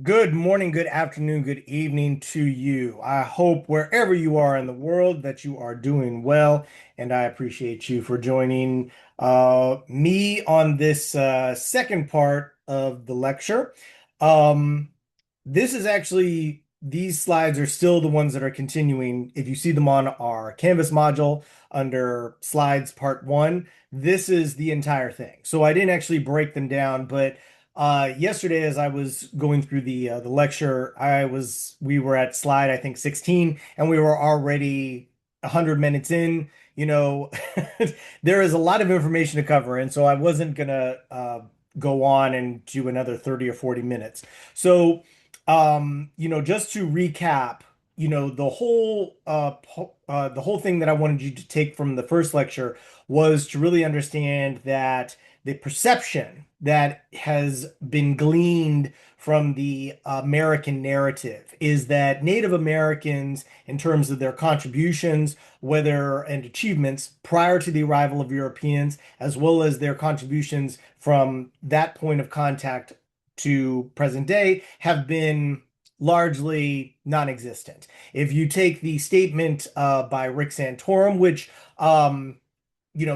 Good morning, good afternoon, good evening to you. I hope wherever you are in the world that you are doing well, and I appreciate you for joining me on this second part of the lecture. Um, this is actually, these slides are still the ones that are continuing. If you see them on our Canvas module under slides part one, this is the entire thing. So I didn't actually break them down, but yesterday, as I was going through the lecture, we were at slide I think 16, and we were already 100 minutes in. You know, there is a lot of information to cover, and so I wasn't gonna go on and do another 30 or 40 minutes. So, just to recap, the whole thing that I wanted you to take from the first lecture was to really understand that the perception that has been gleaned from the American narrative is that Native Americans, in terms of their contributions, whether and achievements prior to the arrival of Europeans, as well as their contributions from that point of contact to present day, have been largely non-existent. If you take the statement by Rick Santorum, which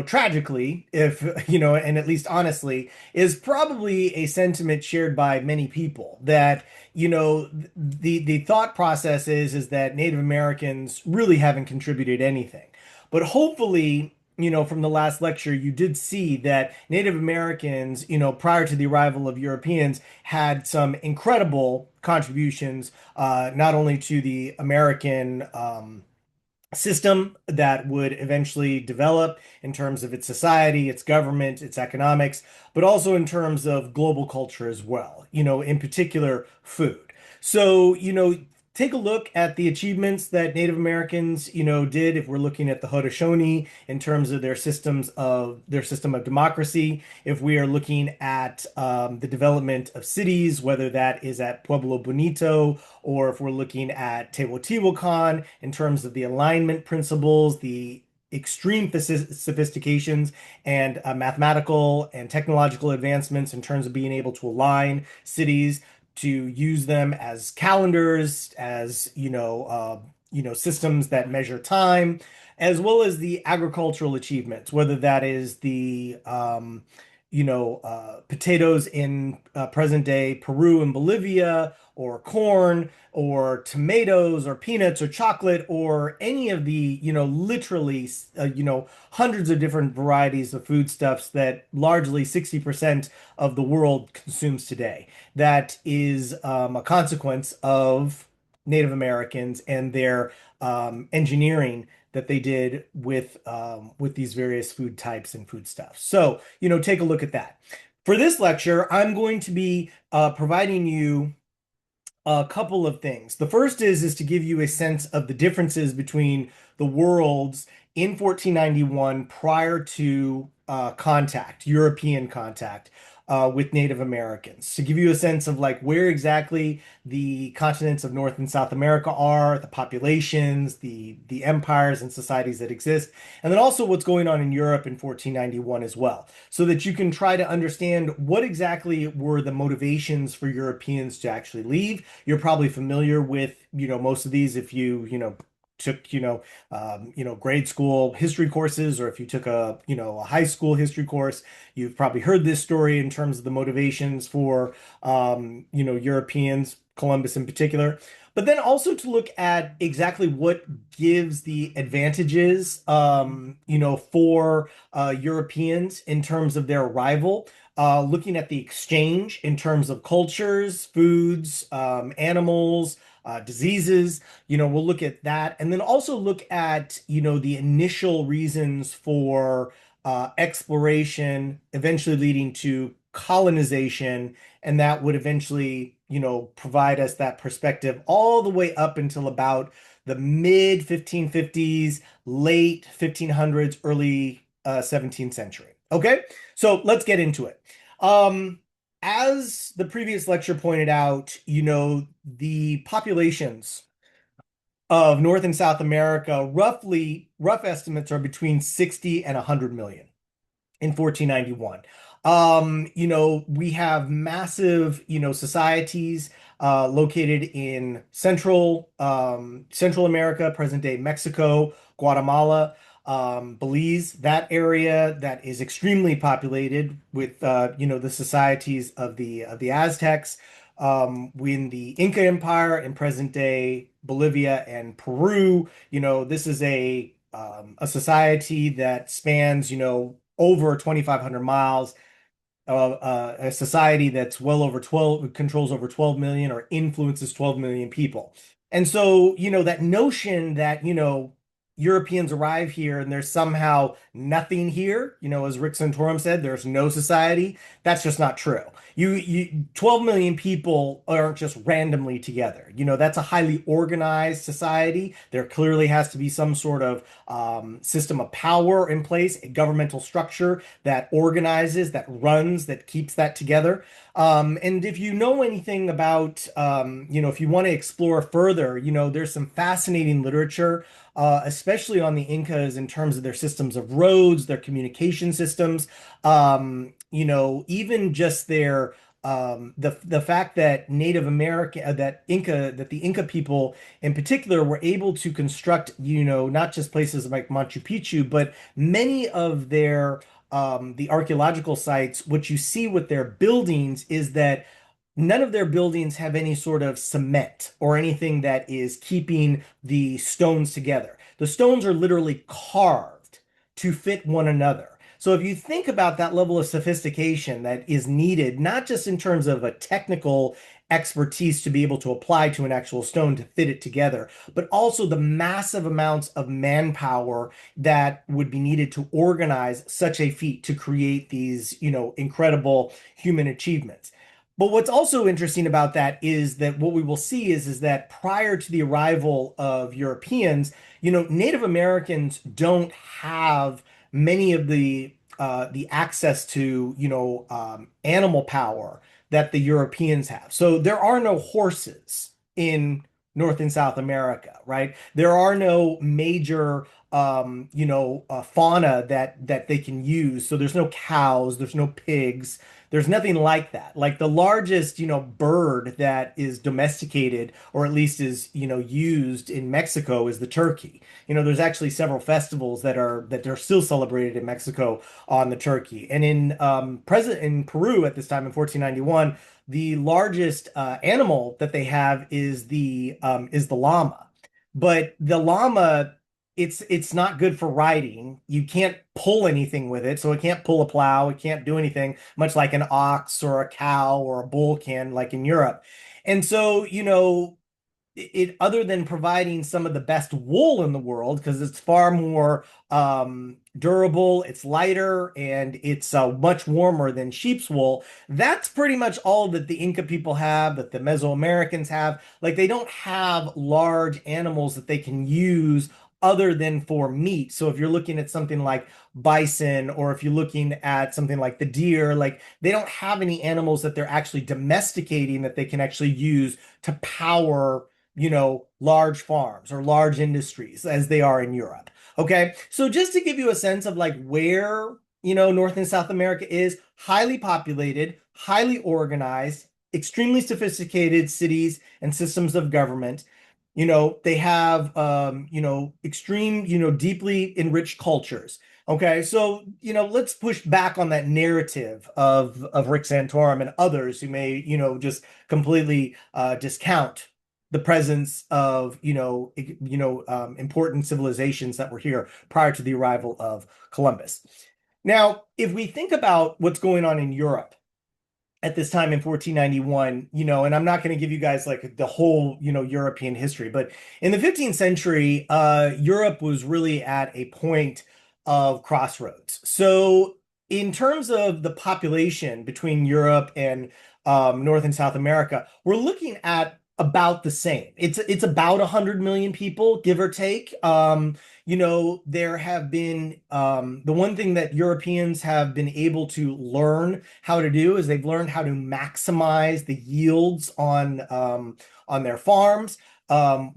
tragically, if, and at least honestly, is probably a sentiment shared by many people that, the thought process is that Native Americans really haven't contributed anything. But hopefully, from the last lecture, you did see that Native Americans, prior to the arrival of Europeans, had some incredible contributions, not only to the American system that would eventually develop in terms of its society, its government, its economics, but also in terms of global culture as well, in particular food. So, take a look at the achievements that Native Americans, did if we're looking at the Haudenosaunee in terms of their system of democracy, if we are looking at the development of cities, whether that is at Pueblo Bonito or if we're looking at Teotihuacan in terms of the alignment principles, the extreme sophistications and mathematical and technological advancements in terms of being able to align cities to use them as calendars, as systems that measure time, as well as the agricultural achievements, whether that is the potatoes in present day Peru and Bolivia, or corn, or tomatoes, or peanuts, or chocolate, or any of the, literally, hundreds of different varieties of foodstuffs that largely 60% of the world consumes today. That is a consequence of Native Americans and their engineering that they did with these various food types and foodstuffs. So, take a look at that. For this lecture, I'm going to be providing you a couple of things. The first is to give you a sense of the differences between the worlds in 1491 prior to European contact with Native Americans, to give you a sense of like where exactly the continents of North and South America are, the populations, the empires and societies that exist, and then also what's going on in Europe in 1491 as well, so that you can try to understand what exactly were the motivations for Europeans to actually leave. You're probably familiar with, most of these if took, grade school history courses, or if you took a high school history course, you've probably heard this story in terms of the motivations for, Europeans, Columbus in particular. But then also to look at exactly what gives the advantages, for Europeans in terms of their arrival, looking at the exchange in terms of cultures, foods, animals, diseases. We'll look at that, and then also look at, the initial reasons for exploration, eventually leading to colonization, and that would eventually, provide us that perspective all the way up until about the mid 1550s, late 1500s, early 17th century. Okay, so let's get into it. As the previous lecture pointed out, the populations of North and South America, rough estimates are between 60 and 100 million in 1491. We have massive, societies located in Central America, present day Mexico, Guatemala, Belize, that area that is extremely populated with, the societies of the Aztecs. In the Inca Empire in present day Bolivia and Peru, this is a society that spans, over 2,500 miles, a society that's well over 12, controls over 12 million or influences 12 million people. And so, that notion that, Europeans arrive here and there's somehow nothing here, as Rick Santorum said, there's no society. That's just not true. 12 million people aren't just randomly together. That's a highly organized society. There clearly has to be some sort of system of power in place, a governmental structure that organizes, that runs, that keeps that together. And if you know anything about, if you want to explore further, there's some fascinating literature, especially on the Incas in terms of their systems of roads, their communication systems, even just their the fact that Native American that the Inca people in particular were able to construct, not just places like Machu Picchu, but many of their the archaeological sites. What you see with their buildings is that none of their buildings have any sort of cement or anything that is keeping the stones together. The stones are literally carved to fit one another. So if you think about that level of sophistication that is needed, not just in terms of a technical expertise to be able to apply to an actual stone to fit it together, but also the massive amounts of manpower that would be needed to organize such a feat to create these, incredible human achievements. But what's also interesting about that is that what we will see is that prior to the arrival of Europeans, Native Americans don't have many of the access to, animal power that the Europeans have. So there are no horses in North and South America, right? There are no major fauna that they can use. So there's no cows, there's no pigs, there's nothing like that. Like the largest, bird that is domesticated or at least is, used in Mexico is the turkey. There's actually several festivals that are still celebrated in Mexico on the turkey. And in Peru at this time in 1491, the largest animal that they have is the llama. But the llama, it's not good for riding. You can't pull anything with it, so it can't pull a plow, it can't do anything, much like an ox or a cow or a bull can, like in Europe. And so, it other than providing some of the best wool in the world because it's far more durable, it's lighter, and it's much warmer than sheep's wool. That's pretty much all that the Inca people have, that the Mesoamericans have. Like they don't have large animals that they can use other than for meat. So if you're looking at something like bison, or if you're looking at something like the deer, like they don't have any animals that they're actually domesticating that they can actually use to power, large farms or large industries as they are in Europe. Okay. So just to give you a sense of like where, North and South America is highly populated, highly organized, extremely sophisticated cities and systems of government. They have, extreme, deeply enriched cultures. Okay, so let's push back on that narrative of Rick Santorum and others who may just completely discount the presence of important civilizations that were here prior to the arrival of Columbus. Now, if we think about what's going on in Europe at this time in 1491, and I'm not going to give you guys like the whole, European history, but in the 15th century, Europe was really at a point of crossroads. So, in terms of the population between Europe and North and South America, we're looking at about the same. It's about 100 million people, give or take. There have been the one thing that Europeans have been able to learn how to do is they've learned how to maximize the yields on their farms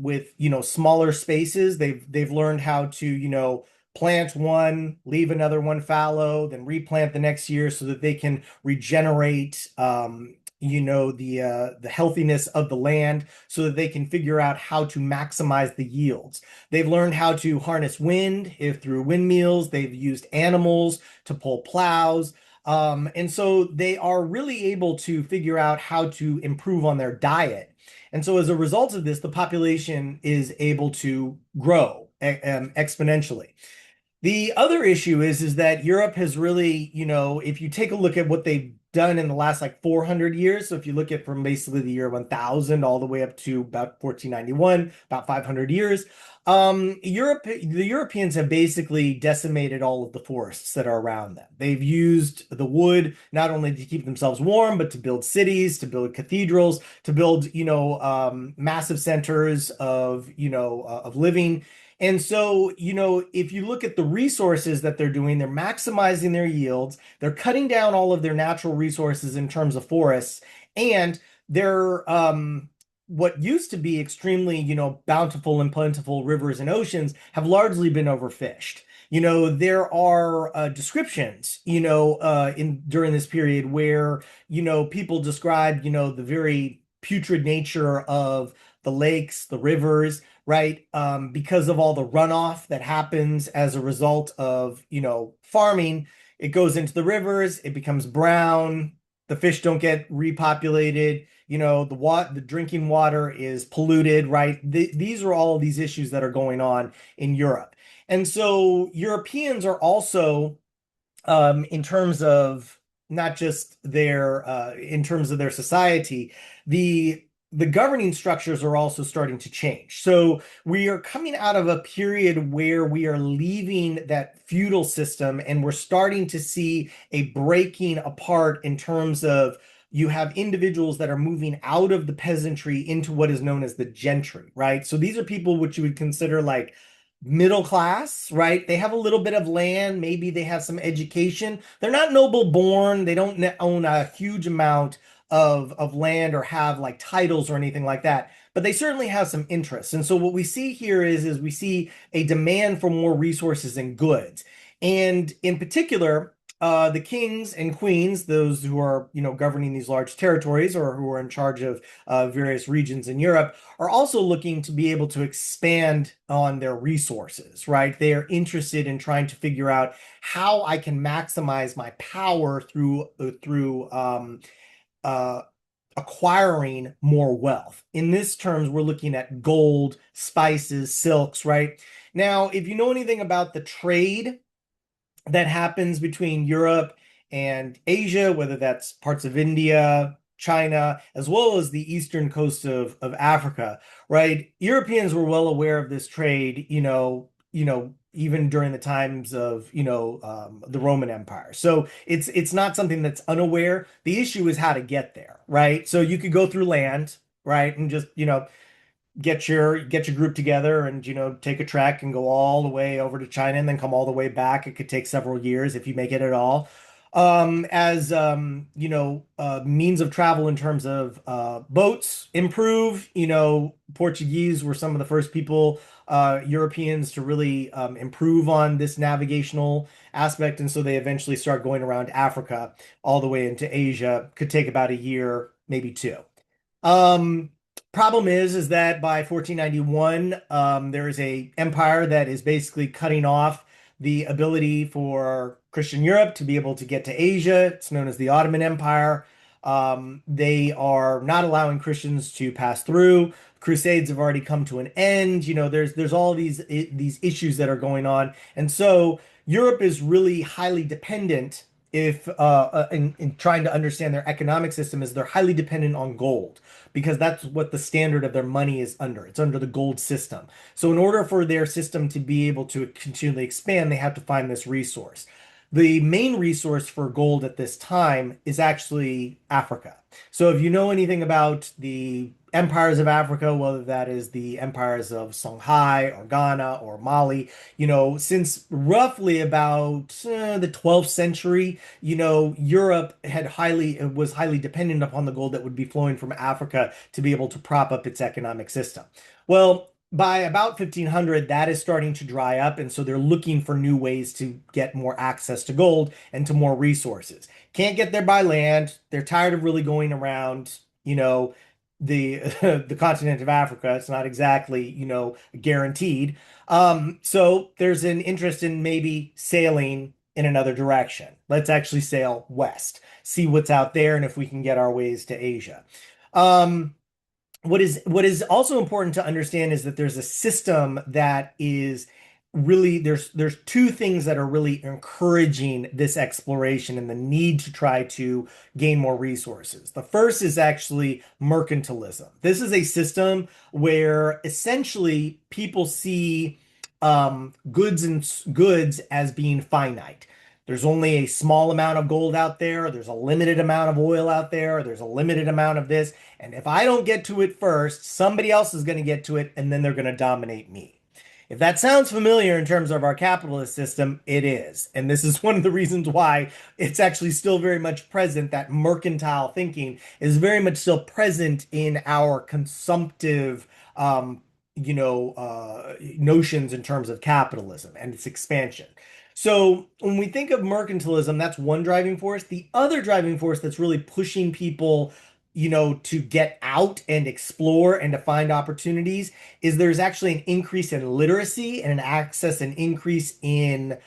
with smaller spaces. They've learned how to plant one, leave another one fallow, then replant the next year so that they can regenerate, the healthiness of the land so that they can figure out how to maximize the yields. They've learned how to harness wind if through windmills. They've used animals to pull plows. And so they are really able to figure out how to improve on their diet. And so as a result of this, the population is able to grow exponentially. The other issue is that Europe has really, if you take a look at what they've done in the last like 400 years, so if you look at from basically the year 1000 all the way up to about 1491, about 500 years, the Europeans have basically decimated all of the forests that are around them. They've used the wood not only to keep themselves warm, but to build cities, to build cathedrals, to build, massive centers of, of living. And so, if you look at the resources that they're doing, they're maximizing their yields, they're cutting down all of their natural resources in terms of forests, and they're what used to be extremely, bountiful and plentiful rivers and oceans have largely been overfished. There are descriptions, in during this period where, people describe, the very putrid nature of the lakes, the rivers, right? Because of all the runoff that happens as a result of, farming, it goes into the rivers, it becomes brown, the fish don't get repopulated, the drinking water is polluted, right? These are all of these issues that are going on in Europe. And so Europeans are also in terms of not just in terms of their society, the the governing structures are also starting to change. So we are coming out of a period where we are leaving that feudal system and we're starting to see a breaking apart in terms of you have individuals that are moving out of the peasantry into what is known as the gentry, right? So these are people which you would consider like middle class, right? They have a little bit of land, maybe they have some education. They're not noble born, they don't own a huge amount of land or have like titles or anything like that, but they certainly have some interests. And so what we see here is we see a demand for more resources and goods. And in particular, the kings and queens, those who are, governing these large territories or who are in charge of various regions in Europe, are also looking to be able to expand on their resources, right? They are interested in trying to figure out how I can maximize my power through uh, acquiring more wealth. In this terms, we're looking at gold, spices, silks, right? Now, if you know anything about the trade that happens between Europe and Asia, whether that's parts of India, China, as well as the eastern coast of Africa, right? Europeans were well aware of this trade, even during the times of, the Roman Empire. So it's not something that's unaware. The issue is how to get there, right? So you could go through land, right? And just, get your group together and take a trek and go all the way over to China and then come all the way back. It could take several years if you make it at all. As means of travel in terms of boats improve. Portuguese were some of the first people, Europeans, to really improve on this navigational aspect, and so they eventually start going around Africa all the way into Asia. Could take about a year, maybe two. Um, Problem is that by 1491, there is a empire that is basically cutting off the ability for Christian Europe to be able to get to Asia. It's known as the Ottoman Empire. They are not allowing Christians to pass through. Crusades have already come to an end. There's all these issues that are going on, and so Europe is really highly dependent. If in trying to understand their economic system, is they're highly dependent on gold because that's what the standard of their money is under. It's under the gold system. So in order for their system to be able to continually expand, they have to find this resource. The main resource for gold at this time is actually Africa. So if you know anything about the empires of Africa, whether that is the empires of Songhai or Ghana or Mali, since roughly about the 12th century, Europe was highly dependent upon the gold that would be flowing from Africa to be able to prop up its economic system. Well, by about 1500, that is starting to dry up. And so they're looking for new ways to get more access to gold and to more resources. Can't get there by land. They're tired of really going around, the the continent of Africa. It's not exactly, guaranteed. So there's an interest in maybe sailing in another direction. Let's actually sail west, see what's out there, and if we can get our ways to Asia. Um, what is also important to understand is that there's a system that is really there's two things that are really encouraging this exploration and the need to try to gain more resources. The first is actually mercantilism. This is a system where essentially people see goods as being finite. There's only a small amount of gold out there. There's a limited amount of oil out there. There's a limited amount of this. And if I don't get to it first, somebody else is going to get to it and then they're going to dominate me. If that sounds familiar in terms of our capitalist system, it is. And this is one of the reasons why it's actually still very much present. That mercantile thinking is very much still present in our consumptive, notions in terms of capitalism and its expansion. So when we think of mercantilism, that's one driving force. The other driving force that's really pushing people, to get out and explore and to find opportunities is there's actually an increase in literacy and an increase in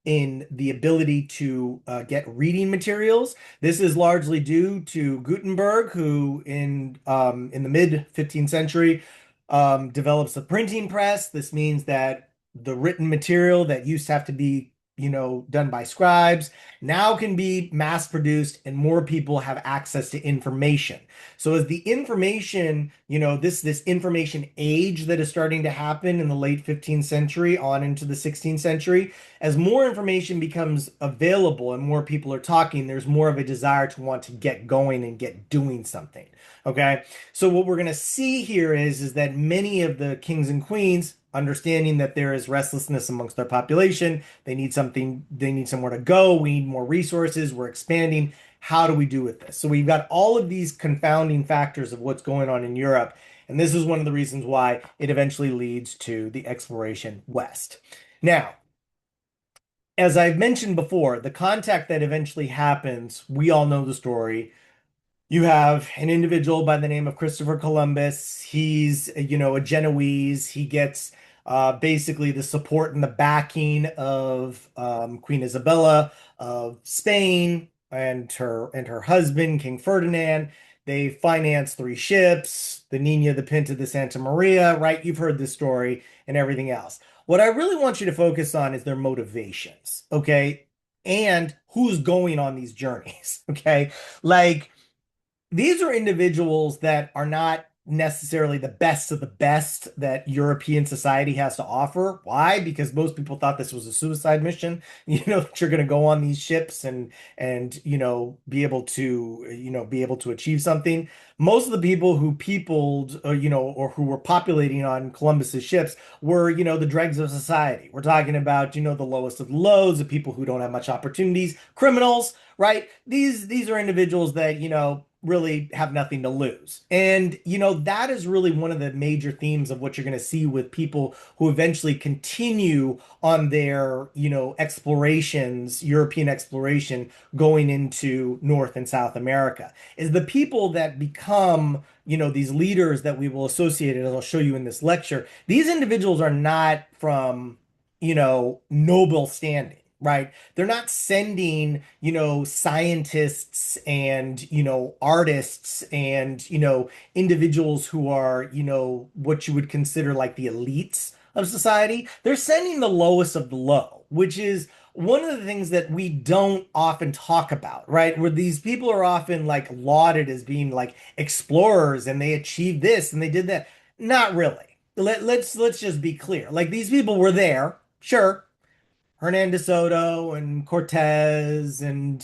the ability to get reading materials. This is largely due to Gutenberg, who in the mid 15th century develops the printing press. This means that the written material that used to have to be, done by scribes now can be mass produced and more people have access to information. So as the information, this information age that is starting to happen in the late 15th century on into the 16th century, as more information becomes available and more people are talking, there's more of a desire to want to get going and get doing something. Okay. So what we're going to see here is that many of the kings and queens, understanding that there is restlessness amongst their population, they need somewhere to go, we need more resources, we're expanding. How do we do with this? So we've got all of these confounding factors of what's going on in Europe, and this is one of the reasons why it eventually leads to the exploration west. Now, as I've mentioned before, the contact that eventually happens, we all know the story. You have an individual by the name of Christopher Columbus. He's, a Genoese. He gets basically the support and the backing of Queen Isabella of Spain and her husband, King Ferdinand. They finance three ships, the Nina, the Pinta, the Santa Maria, right? You've heard this story and everything else. What I really want you to focus on is their motivations, okay? And who's going on these journeys, okay? Like, these are individuals that are not necessarily the best of the best that European society has to offer. Why? Because most people thought this was a suicide mission, that you're going to go on these ships and be able to achieve something. Most of the people who peopled, or who were populating on Columbus's ships were, the dregs of society. We're talking about, the lowest of the lows, the people who don't have much opportunities, criminals, right? These are individuals that, really have nothing to lose. And, that is really one of the major themes of what you're going to see with people who eventually continue on their, explorations, European exploration going into North and South America, is the people that become, these leaders that we will associate, as I'll show you in this lecture. These individuals are not from, noble standing. Right? They're not sending, scientists and, artists and, individuals who are, what you would consider like the elites of society. They're sending the lowest of the low, which is one of the things that we don't often talk about, right? Where these people are often like lauded as being like explorers and they achieved this and they did that. Not really. Let's just be clear. Like these people were there, sure. Hernando Soto and Cortez and,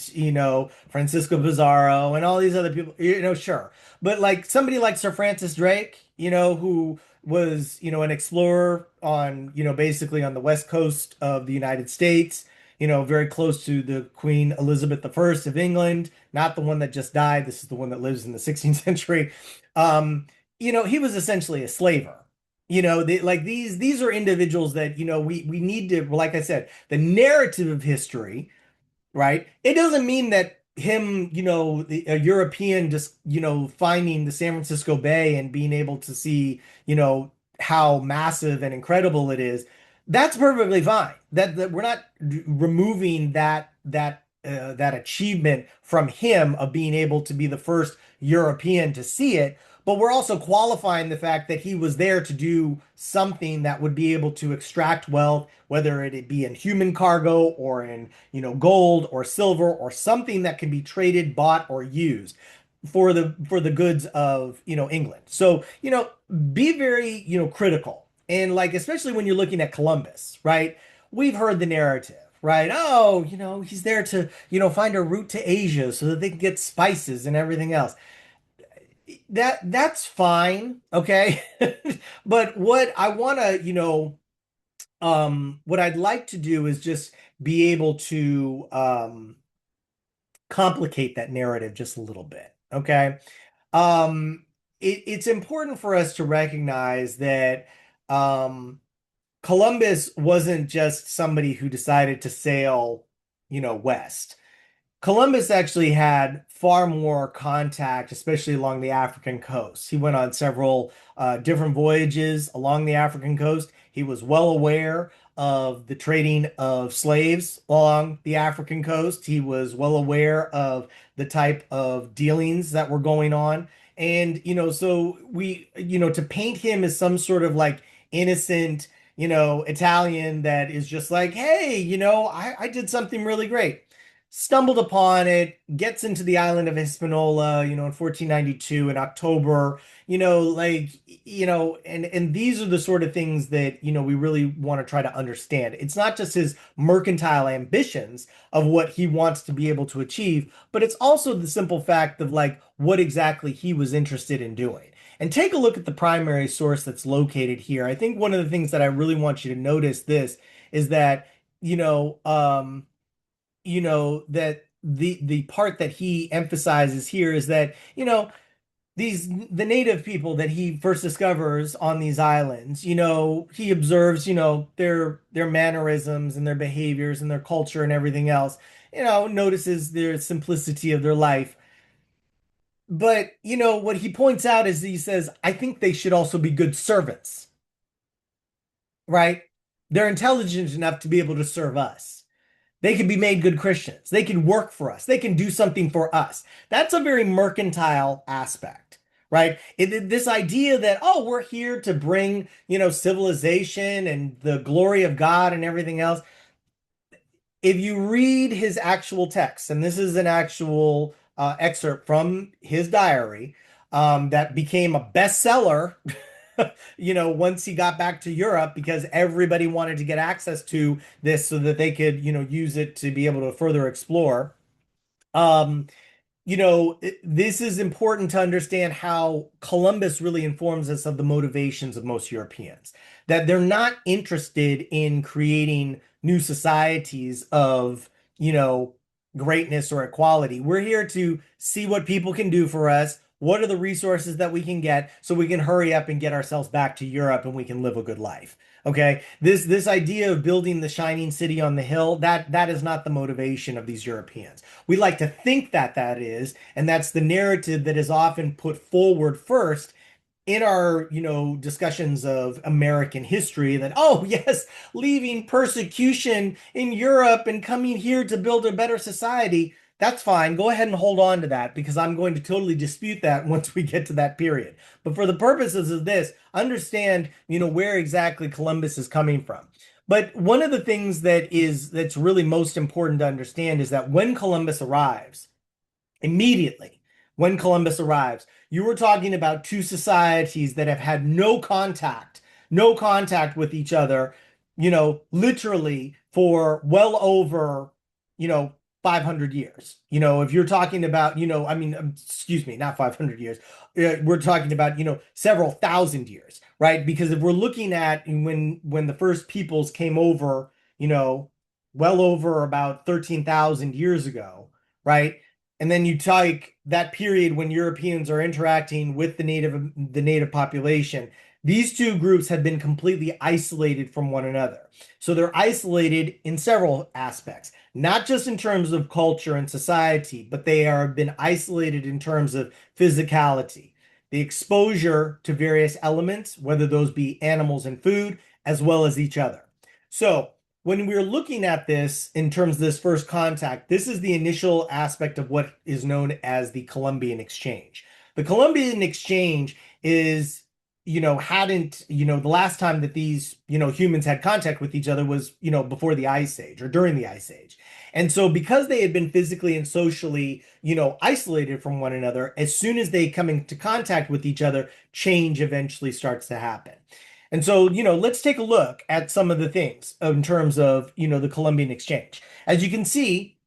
Francisco Pizarro and all these other people, sure. But like somebody like Sir Francis Drake, who was, an explorer on, basically on the west coast of the United States, very close to the Queen Elizabeth I of England, not the one that just died. This is the one that lives in the 16th century. He was essentially a slaver. like these are individuals that, we need to, like I said, the narrative of history, right? It doesn't mean that him, a European just, finding the San Francisco Bay and being able to see, how massive and incredible it is. That's perfectly fine. That we're not removing that achievement from him of being able to be the first European to see it, but we're also qualifying the fact that he was there to do something that would be able to extract wealth, whether it be in human cargo or in, gold or silver or something that can be traded, bought, or used for the goods of, England. So, be very, critical. And like, especially when you're looking at Columbus, right? We've heard the narrative, right? Oh, he's there to, find a route to Asia so that they can get spices and everything else. That's fine, okay? But what I want to, what I'd like to do is just be able to complicate that narrative just a little bit, okay? It's important for us to recognize that Columbus wasn't just somebody who decided to sail, west. Columbus actually had far more contact, especially along the African coast. He went on several different voyages along the African coast. He was well aware of the trading of slaves along the African coast. He was well aware of the type of dealings that were going on. And, so to paint him as some sort of like innocent, Italian that is just like, hey, I did something really great, stumbled upon it, gets into the island of Hispaniola, in 1492 in October, like, and these are the sort of things that, we really want to try to understand. It's not just his mercantile ambitions of what he wants to be able to achieve, but it's also the simple fact of like what exactly he was interested in doing. And take a look at the primary source that's located here. I think one of the things that I really want you to notice this is that, you know, um, that the part that he emphasizes here is that, the native people that he first discovers on these islands, he observes, their mannerisms and their behaviors and their culture and everything else, notices their simplicity of their life. But, what he points out is he says, I think they should also be good servants, right? They're intelligent enough to be able to serve us. They can be made good Christians. They can work for us. They can do something for us. That's a very mercantile aspect, right? This idea that, oh, we're here to bring, civilization and the glory of God and everything else. If you read his actual text, and this is an actual excerpt from his diary that became a bestseller, once he got back to Europe because everybody wanted to get access to this so that they could, use it to be able to further explore. Um, this is important to understand how Columbus really informs us of the motivations of most Europeans, that they're not interested in creating new societies of, greatness or equality. We're here to see what people can do for us. What are the resources that we can get so we can hurry up and get ourselves back to Europe and we can live a good life. Okay. This idea of building the shining city on the hill, that is not the motivation of these Europeans. We like to think that that is, and that's the narrative that is often put forward first in our, discussions of American history that, oh, yes, leaving persecution in Europe and coming here to build a better society. That's fine. Go ahead and hold on to that because I'm going to totally dispute that once we get to that period. But for the purposes of this, understand, where exactly Columbus is coming from. But one of the things that's really most important to understand is that when Columbus arrives, immediately when Columbus arrives, you were talking about two societies that have had no contact with each other, literally for well over, you know, 500 years. If you're talking about, I mean, excuse me, not 500 years. We're talking about, several thousand years, right? Because if we're looking at when the first peoples came over, well over about 13,000 years ago, right? And then you take that period when Europeans are interacting with the native population. These two groups have been completely isolated from one another. So they're isolated in several aspects, not just in terms of culture and society, but they are been isolated in terms of physicality, the exposure to various elements, whether those be animals and food, as well as each other. So when we're looking at this in terms of this first contact, this is the initial aspect of what is known as the Columbian Exchange. The Columbian Exchange is, hadn't, the last time that these, humans had contact with each other was, before the Ice Age or during the Ice Age. And so because they had been physically and socially, isolated from one another, as soon as they come into contact with each other, change eventually starts to happen. And so, let's take a look at some of the things in terms of, the Columbian Exchange. As you can see,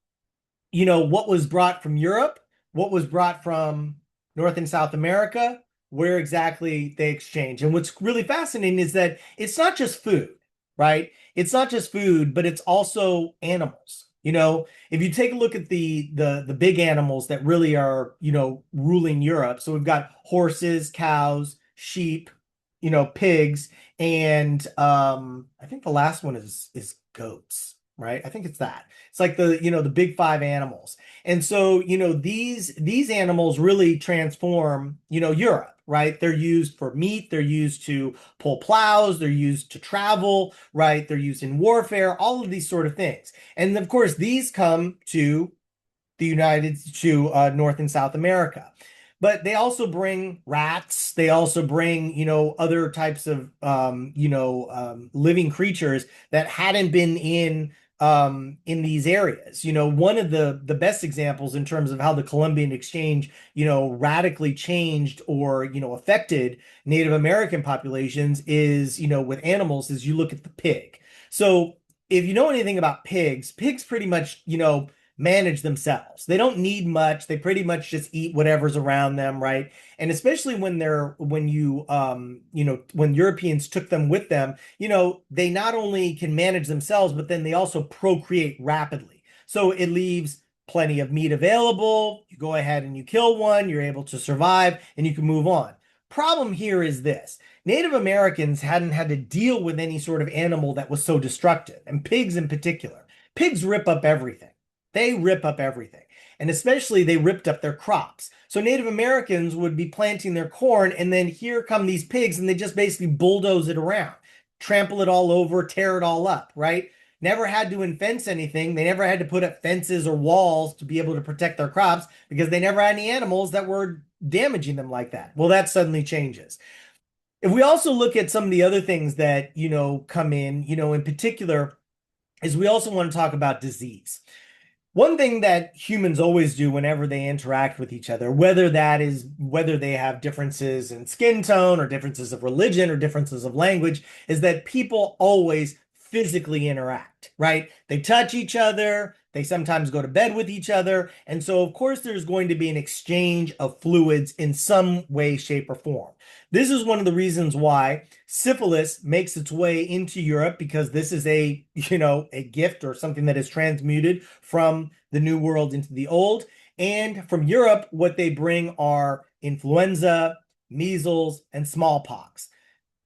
what was brought from Europe, what was brought from North and South America, where exactly they exchange. And what's really fascinating is that it's not just food, right? It's not just food, but it's also animals. If you take a look at the big animals that really are, ruling Europe. So we've got horses, cows, sheep, pigs, and I think the last one is goats, right? I think it's that. It's like the big five animals. And so, these animals really transform, Europe, right? They're used for meat, they're used to pull plows, they're used to travel, right? They're used in warfare, all of these sort of things. And of course, these come to North and South America. But they also bring rats. They also bring, other types of, living creatures that hadn't been in these areas. One of the best examples in terms of how the Columbian Exchange, radically changed or, affected Native American populations is, with animals, is you look at the pig. So if you know anything about pigs, pigs pretty much, manage themselves. They don't need much. They pretty much just eat whatever's around them, right? And especially when Europeans took them with them, they not only can manage themselves, but then they also procreate rapidly. So it leaves plenty of meat available. You go ahead and you kill one, you're able to survive, and you can move on. Problem here is this. Native Americans hadn't had to deal with any sort of animal that was so destructive, and pigs in particular. Pigs rip up everything. They rip up everything. And especially they ripped up their crops. So Native Americans would be planting their corn, and then here come these pigs, and they just basically bulldoze it around, trample it all over, tear it all up, right? Never had to fence anything. They never had to put up fences or walls to be able to protect their crops because they never had any animals that were damaging them like that. Well, that suddenly changes. If we also look at some of the other things that, come in particular, is we also want to talk about disease. One thing that humans always do whenever they interact with each other, whether they have differences in skin tone or differences of religion or differences of language, is that people always physically interact, right? They touch each other, they sometimes go to bed with each other, and so of course there's going to be an exchange of fluids in some way, shape, or form. This is one of the reasons why syphilis makes its way into Europe, because this is a gift or something that is transmuted from the New World into the Old. And from Europe, what they bring are influenza, measles, and smallpox.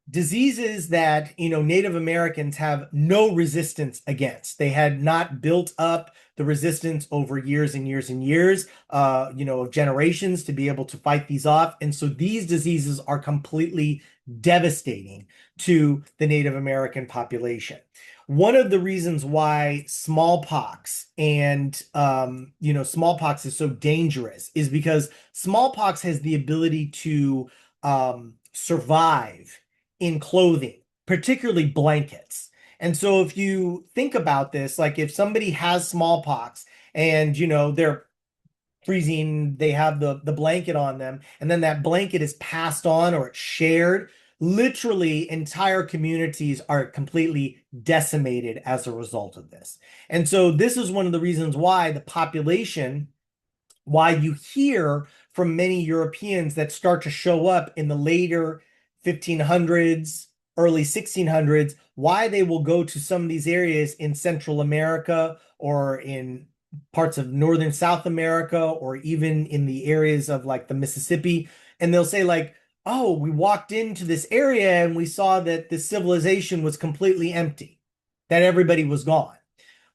Diseases that, Native Americans have no resistance against. They had not built up the resistance over years and years and years, of generations to be able to fight these off. And so these diseases are completely devastating to the Native American population. One of the reasons why smallpox and, smallpox is so dangerous is because smallpox has the ability to survive in clothing, particularly blankets. And so if you think about this, like if somebody has smallpox and they're freezing, they have the blanket on them, and then that blanket is passed on or it's shared, literally entire communities are completely decimated as a result of this. And so this is one of the reasons why why you hear from many Europeans that start to show up in the later 1500s, early 1600s, why they will go to some of these areas in Central America or in parts of Northern South America or even in the areas of like the Mississippi. And they'll say like, oh, we walked into this area and we saw that this civilization was completely empty, that everybody was gone.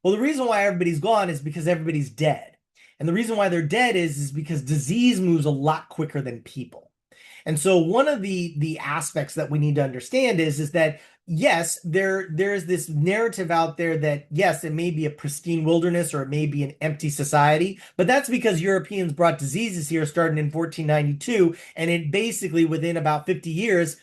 Well, the reason why everybody's gone is because everybody's dead. And the reason why they're dead is because disease moves a lot quicker than people. And so one of the aspects that we need to understand is that yes, there's this narrative out there that yes, it may be a pristine wilderness or it may be an empty society, but that's because Europeans brought diseases here starting in 1492, and it basically within about 50 years,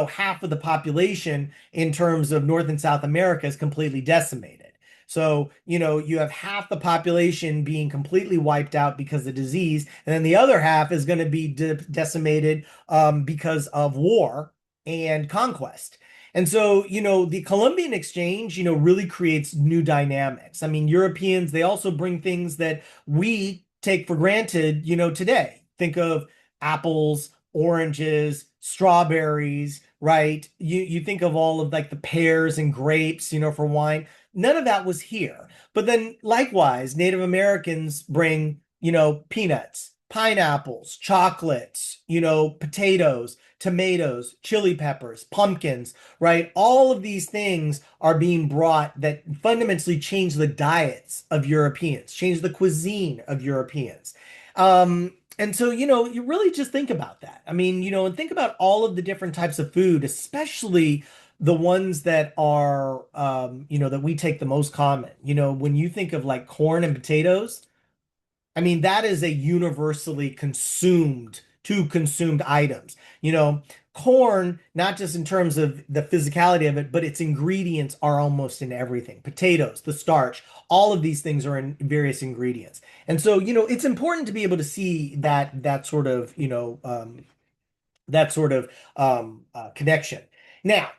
half of the population in terms of North and South America is completely decimated. So, you have half the population being completely wiped out because of disease, and then the other half is going to be decimated because of war and conquest. And so, the Columbian Exchange, really creates new dynamics. I mean, Europeans, they also bring things that we take for granted, today. Think of apples, oranges, strawberries, right? You think of all of like the pears and grapes, for wine. None of that was here. But then likewise, Native Americans bring, peanuts, pineapples, chocolates, potatoes, tomatoes, chili peppers, pumpkins, right? All of these things are being brought that fundamentally change the diets of Europeans, change the cuisine of Europeans. And so, you really just think about that. I mean, and think about all of the different types of food, especially the ones that are, that we take the most common. When you think of like corn and potatoes, I mean, that is a universally consumed, two consumed items. Corn, not just in terms of the physicality of it, but its ingredients are almost in everything. Potatoes, the starch, all of these things are in various ingredients. And so, it's important to be able to see that sort of, connection. Now,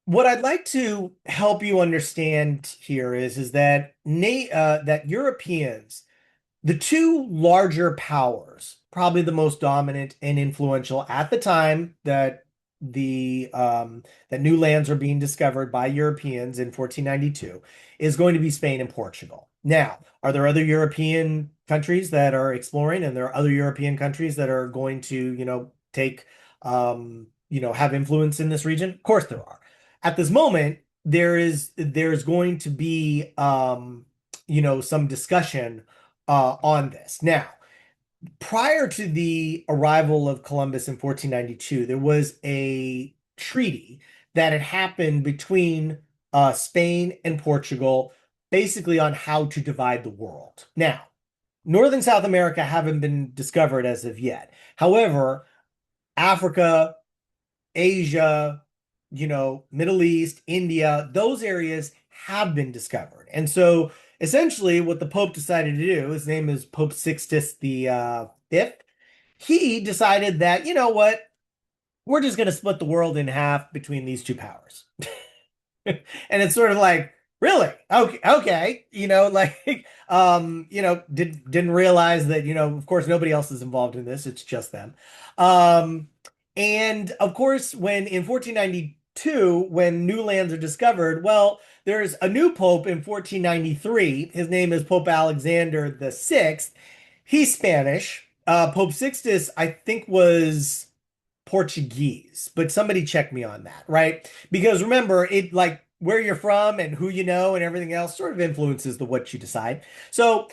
what I'd like to help you understand here is that that Europeans, the two larger powers, probably the most dominant and influential at the time that new lands are being discovered by Europeans in 1492, is going to be Spain and Portugal. Now, are there other European countries that are exploring, and there are other European countries that are going to, take, have influence in this region? Of course there are. At this moment, there's going to be, some discussion on this. Now, prior to the arrival of Columbus in 1492, there was a treaty that had happened between Spain and Portugal, basically on how to divide the world. Now, North and South America haven't been discovered as of yet. However, Africa, Asia, Middle East, India, those areas have been discovered. And so essentially what the Pope decided to do, his name is Pope Sixtus the Fifth, he decided that, you know what, we're just going to split the world in half between these two powers. And it's sort of like, really? Okay, okay. Like, didn't realize that, of course, nobody else is involved in this. It's just them. Um, and of course, when in 1492, when new lands are discovered, well, there's a new pope in 1493. His name is Pope Alexander the Sixth. He's Spanish. Pope Sixtus, I think, was Portuguese, but somebody check me on that, right? Because remember, it like where you're from and who you know and everything else sort of influences the what you decide. So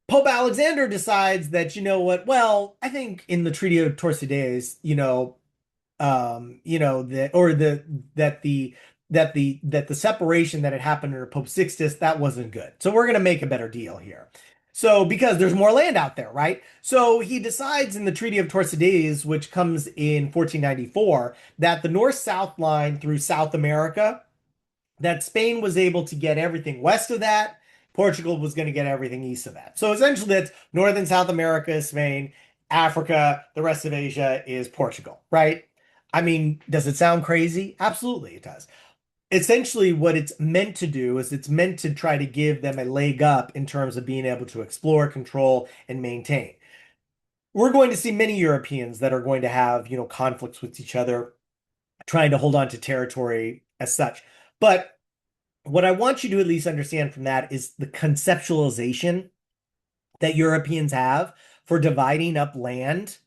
Pope Alexander decides that, you know what, well, I think in the Treaty of Tordesillas, that or the that the separation that had happened under Pope Sixtus, that wasn't good. So we're gonna make a better deal here. So because there's more land out there, right? So he decides in the Treaty of Tordesillas, which comes in 1494, that the north-south line through South America, that Spain was able to get everything west of that. Portugal was going to get everything east of that. So essentially, that's North and South America is Spain, Africa, the rest of Asia is Portugal, right? I mean, does it sound crazy? Absolutely, it does. Essentially, what it's meant to do is it's meant to try to give them a leg up in terms of being able to explore, control, and maintain. We're going to see many Europeans that are going to have, conflicts with each other, trying to hold on to territory as such. But what I want you to at least understand from that is the conceptualization that Europeans have for dividing up land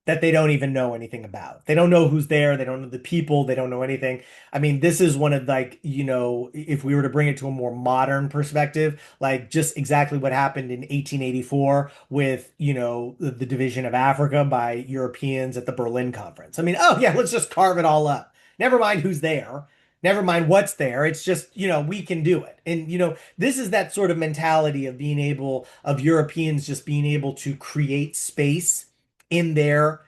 that they don't even know anything about. They don't know who's there. They don't know the people. They don't know anything. I mean, this is one of like, if we were to bring it to a more modern perspective, like just exactly what happened in 1884 with, the division of Africa by Europeans at the Berlin Conference. I mean, oh yeah, let's just carve it all up. Never mind who's there. Never mind what's there. It's just, we can do it. And, this is that sort of mentality of of Europeans just being able to create space in their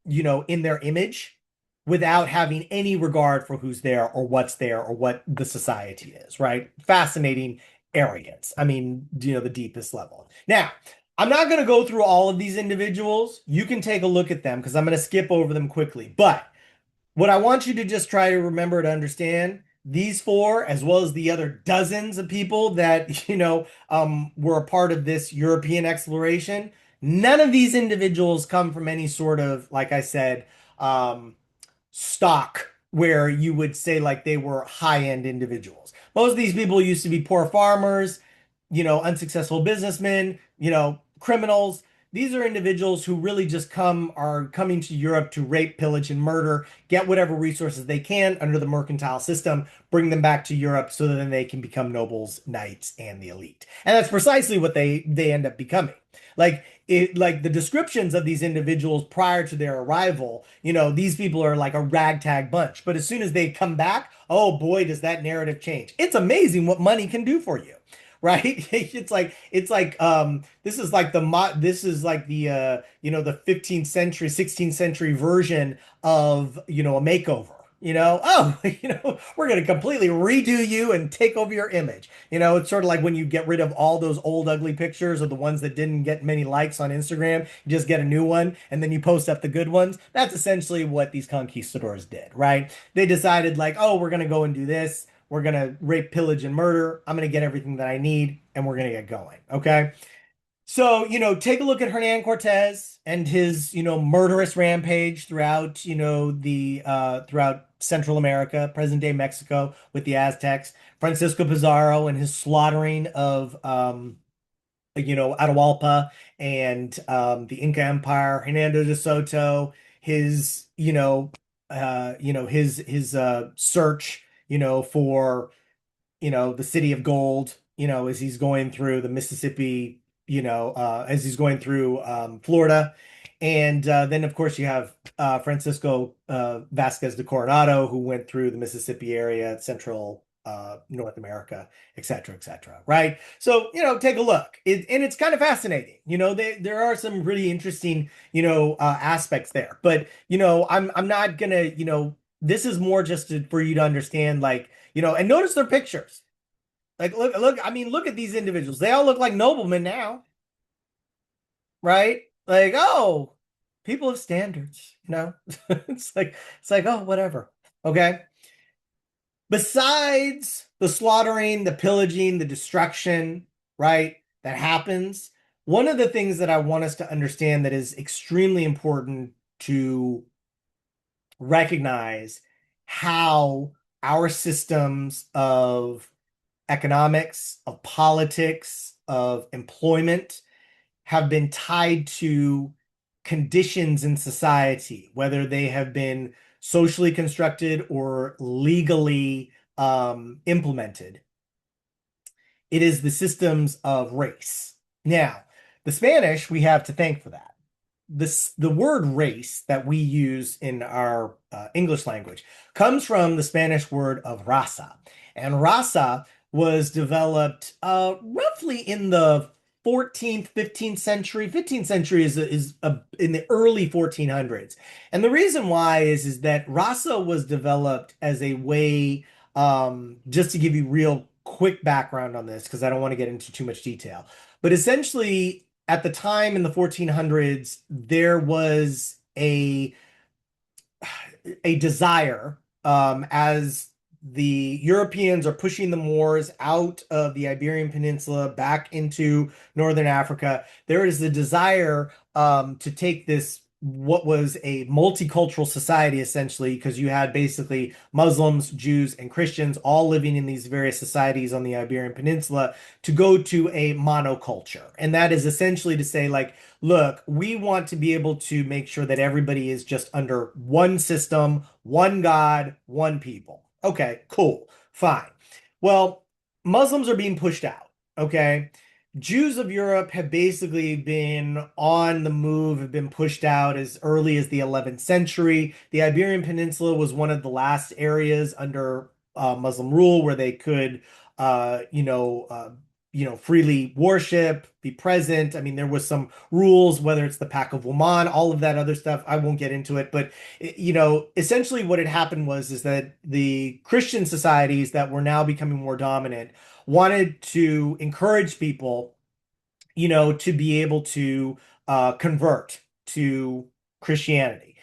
image without having any regard for who's there or what's there or what the society is, right? Fascinating arrogance. I mean, the deepest level. Now, I'm not going to go through all of these individuals. You can take a look at them because I'm going to skip over them quickly. But what I want you to just try to remember to understand, these four, as well as the other dozens of people that, were a part of this European exploration, none of these individuals come from any sort of, like I said, um, stock where you would say like they were high-end individuals. Most of these people used to be poor farmers, unsuccessful businessmen, criminals. These are individuals who really just are coming to Europe to rape, pillage, and murder, get whatever resources they can under the mercantile system, bring them back to Europe so that then they can become nobles, knights, and the elite. And that's precisely what they end up becoming. Like the descriptions of these individuals prior to their arrival, these people are like a ragtag bunch. But as soon as they come back, oh boy, does that narrative change. It's amazing what money can do for you. Right? It's like this is like the 15th century, 16th century version of, a makeover. Oh, we're going to completely redo you and take over your image. It's sort of like when you get rid of all those old ugly pictures of the ones that didn't get many likes on Instagram, you just get a new one and then you post up the good ones. That's essentially what these conquistadors did, right? They decided like, oh, we're going to go and do this. We're going to rape, pillage, and murder. I'm going to get everything that I need and we're going to get going. Okay. So, take a look at Hernan Cortez and his, murderous rampage throughout, throughout Central America, present day Mexico with the Aztecs, Francisco Pizarro and his slaughtering of, Atahualpa and the Inca Empire, Hernando de Soto, his, his search, for the city of gold, as he's going through the Mississippi, as he's going through Florida. And then, of course, you have Francisco Vasquez de Coronado, who went through the Mississippi area, central North America, et cetera, et cetera. Right. So, take a look. And it's kind of fascinating. There are some really interesting, aspects there. But, I'm not going to, this is more just for you to understand, like, and notice their pictures. Like, look, I mean, look at these individuals. They all look like noblemen now, right? Like, oh, people of standards. It's like, oh, whatever. Okay. Besides the slaughtering, the pillaging, the destruction, right, that happens, one of the things that I want us to understand that is extremely important to recognize how our systems of economics, of politics, of employment have been tied to conditions in society, whether they have been socially constructed or legally implemented. It is the systems of race. Now, the Spanish we have to thank for that. The word race that we use in our English language comes from the Spanish word of raza. And raza was developed roughly in the 14th, 15th century. 15th century is in the early 1400s. And the reason why is that raza was developed as a way, just to give you real quick background on this, because I don't want to get into too much detail. But essentially, at the time in the 1400s, there was a desire, as the Europeans are pushing the Moors out of the Iberian Peninsula back into Northern Africa. There is a desire to take this what was a multicultural society essentially, because you had basically Muslims, Jews, and Christians all living in these various societies on the Iberian Peninsula, to go to a monoculture. And that is essentially to say, like, look, we want to be able to make sure that everybody is just under one system, one God, one people. Okay, cool, fine. Well, Muslims are being pushed out. Okay. Jews of Europe have basically been on the move, have been pushed out as early as the 11th century. The Iberian Peninsula was one of the last areas under Muslim rule where they could, freely worship, be present. I mean, there was some rules, whether it's the Pact of Woman, all of that other stuff. I won't get into it, but essentially what had happened was is that the Christian societies that were now becoming more dominant wanted to encourage people, to be able to convert to Christianity.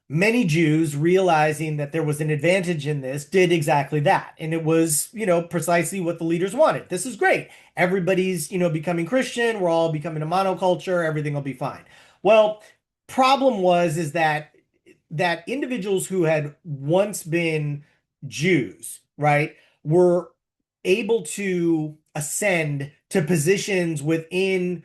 Many Jews, realizing that there was an advantage in this, did exactly that. And it was, precisely what the leaders wanted. This is great. Everybody's, becoming Christian. We're all becoming a monoculture. Everything will be fine. Well, problem was is that individuals who had once been Jews, right, were able to ascend to positions within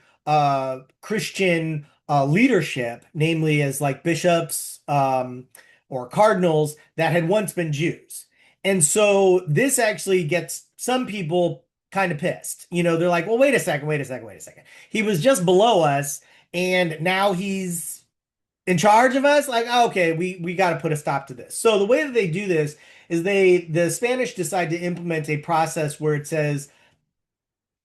Christian leadership, namely as like bishops or cardinals that had once been Jews. And so this actually gets some people kind of pissed. They're like, well, wait a second, wait a second, wait a second. He was just below us, and now he's in charge of us. Like, oh, okay, we got to put a stop to this. So the way that they do this is the Spanish decide to implement a process where it says,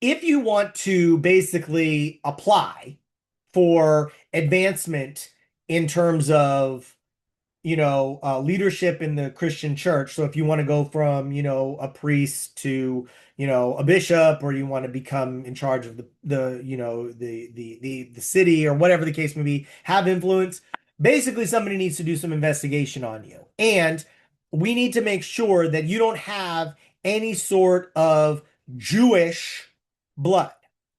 if you want to basically apply for advancement in terms of leadership in the Christian church. So if you want to go from, a priest to, a bishop, or you want to become in charge of the city, or whatever the case may be, have influence, basically somebody needs to do some investigation on you. And we need to make sure that you don't have any sort of Jewish blood,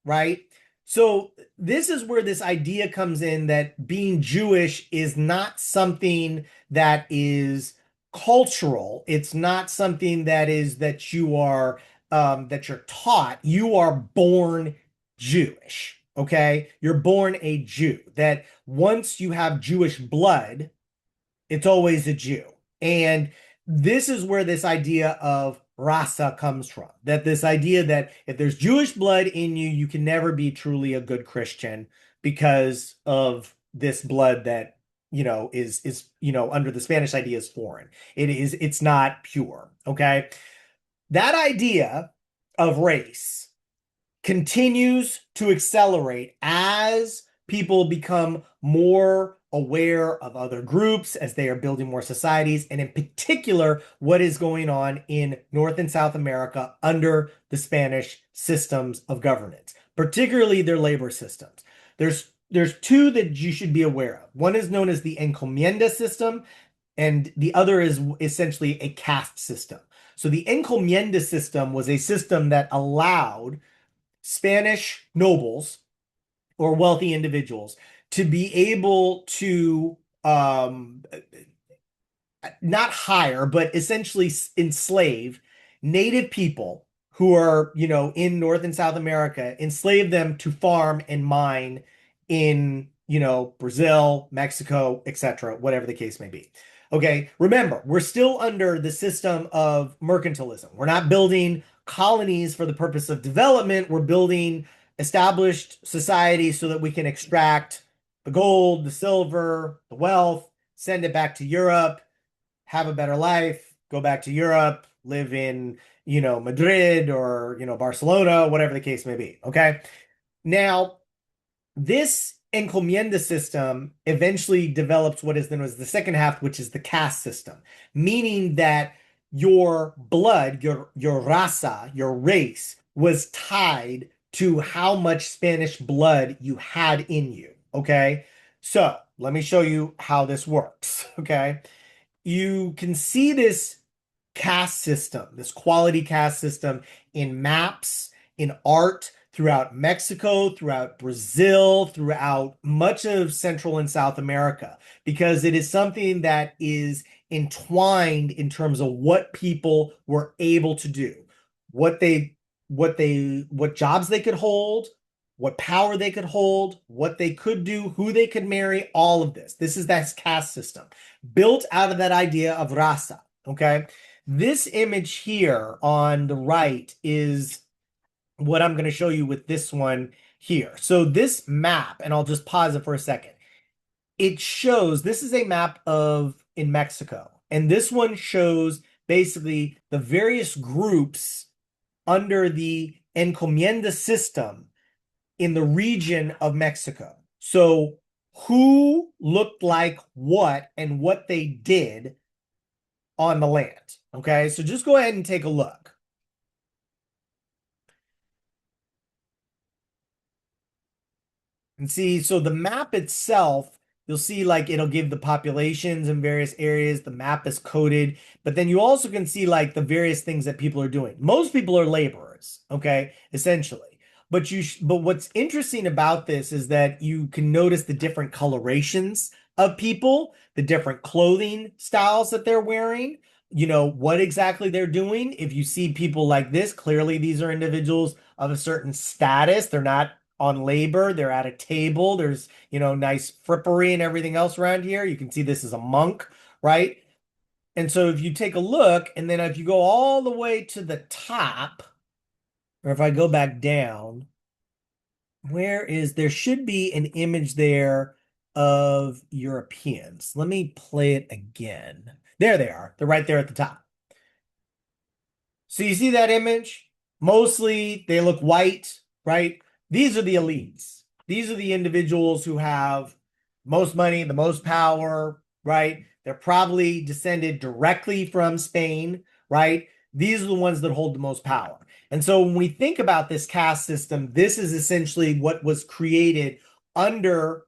right? So this is where this idea comes in that being Jewish is not something that is cultural. It's not something that you are that you're taught. You are born Jewish. Okay, you're born a Jew. That once you have Jewish blood, it's always a Jew. And this is where this idea of rasa comes from. That this idea that if there's Jewish blood in you, you can never be truly a good Christian because of this blood that, under the Spanish idea is foreign. It's not pure. Okay. That idea of race continues to accelerate as people become more aware of other groups, as they are building more societies, and in particular, what is going on in North and South America under the Spanish systems of governance, particularly their labor systems. There's two that you should be aware of. One is known as the encomienda system, and the other is essentially a caste system. So the encomienda system was a system that allowed Spanish nobles or wealthy individuals to be able to not hire, but essentially enslave native people who are, in North and South America, enslave them to farm and mine in, Brazil, Mexico, etc., whatever the case may be. Okay, remember, we're still under the system of mercantilism. We're not building colonies for the purpose of development. We're building established societies so that we can extract the gold, the silver, the wealth, send it back to Europe, have a better life, go back to Europe, live in, Madrid or, Barcelona, whatever the case may be. Okay. Now, this encomienda system eventually develops what is known as the second half, which is the caste system, meaning that your blood, your raza, your race was tied to how much Spanish blood you had in you. Okay. So let me show you how this works. Okay. You can see this caste system, this quality caste system in maps, in art. throughout Mexico, throughout Brazil, throughout much of Central and South America, because it is something that is entwined in terms of what people were able to do, what they, what jobs they could hold, what power they could hold, what they could do, who they could marry, all of this. This is that caste system built out of that idea of raza. Okay. This image here on the right is what I'm going to show you with this one here. So this map, and I'll just pause it for a second. It shows, this is a map of in Mexico, and this one shows basically the various groups under the encomienda system in the region of Mexico. So who looked like what and what they did on the land. Okay, so just go ahead and take a look. And see, so the map itself, you'll see like it'll give the populations in various areas. The map is coded, but then you also can see like the various things that people are doing. Most people are laborers, okay, essentially. But what's interesting about this is that you can notice the different colorations of people, the different clothing styles that they're wearing, what exactly they're doing. If you see people like this, clearly these are individuals of a certain status. They're not on labor. They're at a table. There's, nice frippery and everything else around here. You can see this is a monk, right? And so if you take a look, and then if you go all the way to the top, or if I go back down, there should be an image there of Europeans. Let me play it again. There they are. They're right there at the top. So you see that image? Mostly they look white, right? These are the elites. These are the individuals who have most money, the most power, right? They're probably descended directly from Spain, right? These are the ones that hold the most power. And so when we think about this caste system, this is essentially what was created under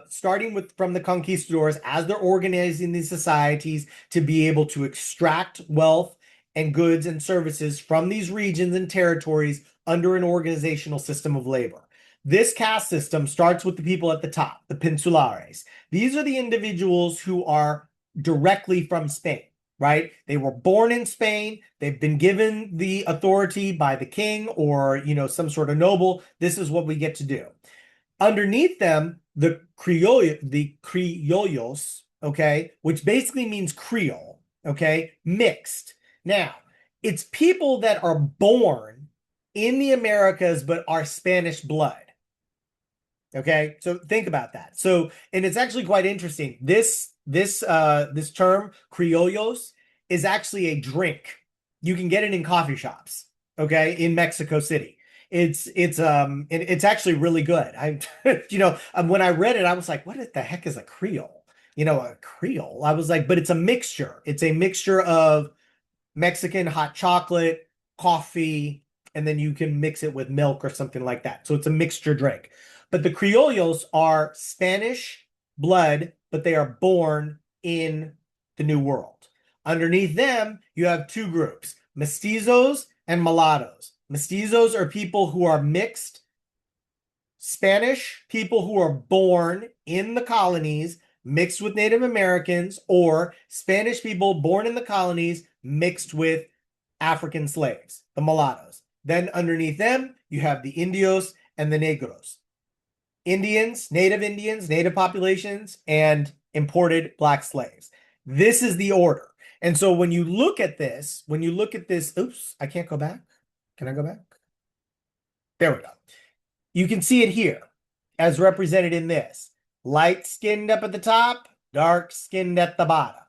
starting from the conquistadors as they're organizing these societies to be able to extract wealth and goods and services from these regions and territories under an organizational system of labor. This caste system starts with the people at the top, the Peninsulares. These are the individuals who are directly from Spain, right? They were born in Spain. They've been given the authority by the king or, some sort of noble. This is what we get to do. Underneath them, the criollos, okay, which basically means Creole, okay, mixed. Now, it's people that are born in the Americas but are Spanish blood. Okay, so think about that. So, and it's actually quite interesting. This term criollos is actually a drink. You can get it in coffee shops, okay, in Mexico City. It's actually really good. When I read it, I was like, what the heck is a Creole? A Creole. I was like, but it's a mixture. It's a mixture of Mexican hot chocolate, coffee, and then you can mix it with milk or something like that. So it's a mixture drink. But the criollos are Spanish blood, but they are born in the New World. Underneath them, you have two groups, mestizos and mulattoes. Mestizos are people who are mixed Spanish people who are born in the colonies mixed with Native Americans, or Spanish people born in the colonies mixed with African slaves, the mulattoes. Then underneath them, you have the Indios and the Negros. Indians, native populations, and imported black slaves. This is the order. And so when you look at this, oops, I can't go back. Can I go back? There we go. You can see it here as represented in this. Light-skinned up at the top, dark-skinned at the bottom,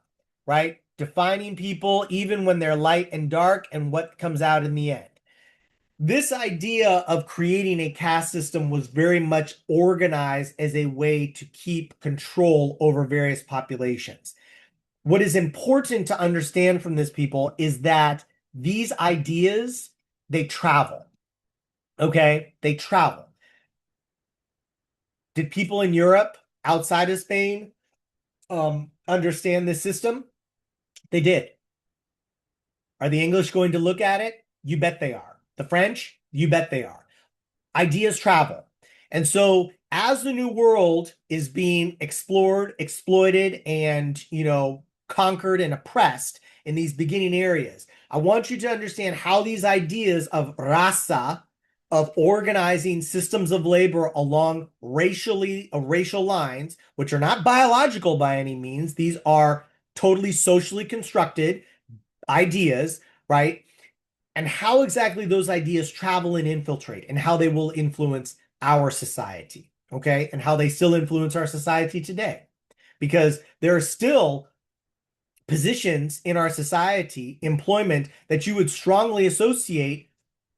right? Defining people even when they're light and dark and what comes out in the end. This idea of creating a caste system was very much organized as a way to keep control over various populations. What is important to understand from this, people, is that these ideas, they travel. Okay? They travel. Did people in Europe outside of Spain understand this system? They did. Are the English going to look at it? You bet they are. The French? You bet they are. Ideas travel. And so as the new world is being explored, exploited, and, conquered and oppressed in these beginning areas, I want you to understand how these ideas of raza, of organizing systems of labor along racial lines, which are not biological by any means, these are totally socially constructed ideas, right? And how exactly those ideas travel and infiltrate and how they will influence our society, okay? And how they still influence our society today. Because there are still positions in our society, employment, that you would strongly associate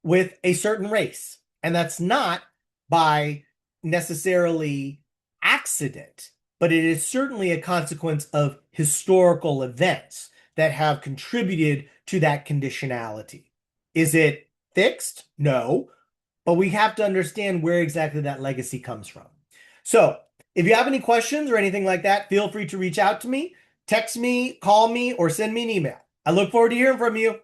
with a certain race. And that's not by necessarily accident, but it is certainly a consequence of historical events that have contributed to that conditionality. Is it fixed? No, but we have to understand where exactly that legacy comes from. So, if you have any questions or anything like that, feel free to reach out to me, text me, call me, or send me an email. I look forward to hearing from you.